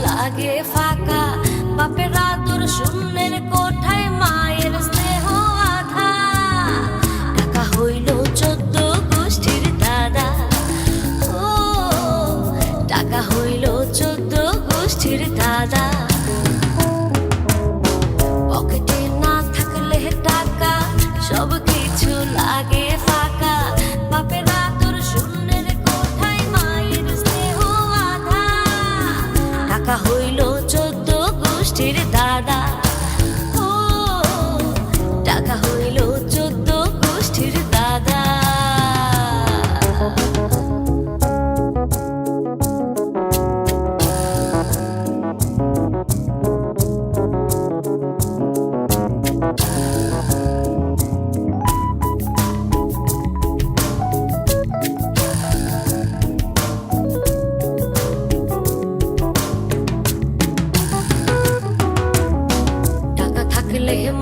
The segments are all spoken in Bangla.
লাগে ফাঁকা, বাপের আদর শূন্যের কোঠায় মায়ের স্নেহ আধা। টাকা হইল 14 গোষ্ঠীর দাদা, ও টাকা হইল 14 গোষ্ঠীর দাদা। পকেটে না থাকলে টাকা সব কিছু লাগে ফাঁকা, বাপের আদর শূন্যের কোঠায় মায়ের স্নেহ আধা। টাকা হইল 14 গোষ্ঠীর দাদা, ও টাকা হইল 14 গোষ্ঠীর দাদা।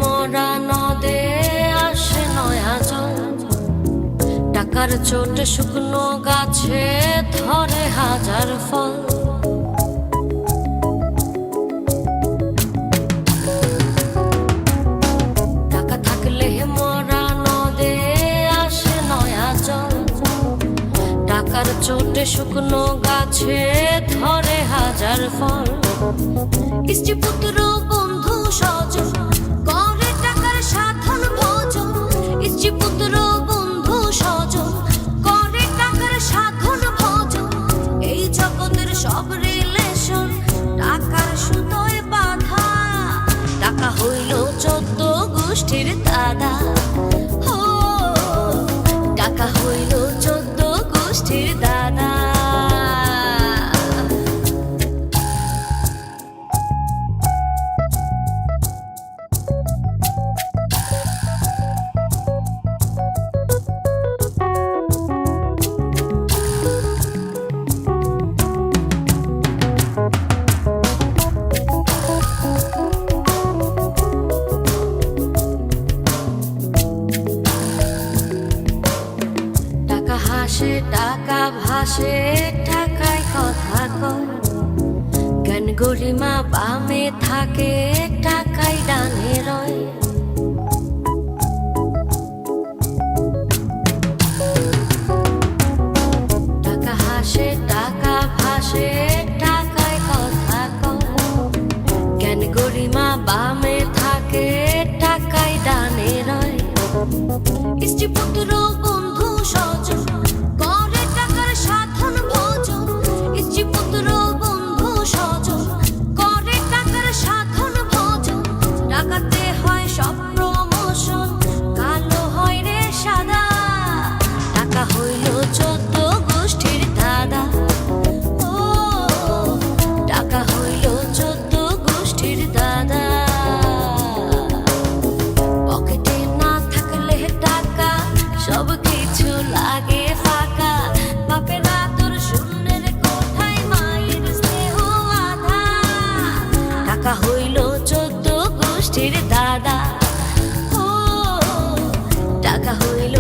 মরা নদে আসে নয়া জল, টাকার চোটে শুকনো গাছে ধরে হাজার ফল। টাকা থাকলে মরা নদে আসে নয়া জল, টাকার চোটে শুকনো গাছে ধরে হাজার ফল। স্ত্রী পুত্র বন্ধু স্বজন করে টাকার সাধন ভোজন, স্ত্রী পুত্র বন্ধু স্বজন করে টাকার সাধন ভোজন। এই জগতের সব রিলেশন টাকার সুতোয় বাঁধা। টাকা হইল 14 গোষ্ঠীর দাদা, ও টাকা হইল 14 গোষ্ঠীর দাদা। হাসে টাকা ভাসে টাকায় কথা কয়, জ্ঞান গরিমা বামে থাকে টাকায় ডানে রয়। টাকা হাসে টাকা ভাসে টাকায় কথা কয়, জ্ঞান গরিমা বামে থাকে টাকায় ডানে রয়। স্ত্রী পুত্র বন্ধু স্বজন করে টাকার সাধন ভোজন, স্ত্রী পুত্র বন্ধু স্বজন করে টাকার সাধন ভোজন। টাকাতে হয় সব প্রমোশন, কালো হয় রে সাদা। টাকা হইল 14 গোষ্ঠীর দাদা, ও টাকা হইল 14 গোষ্ঠীর দাদা। পকেটে না থাকলে টাকা সব কিছু লাগে ফাঁকা, বাপের আদর শূন্যের কোঠায় মায়ের স্নেহ আধা। টাকা হইল 14 গোষ্ঠীর দাদা, ও টাকা হইল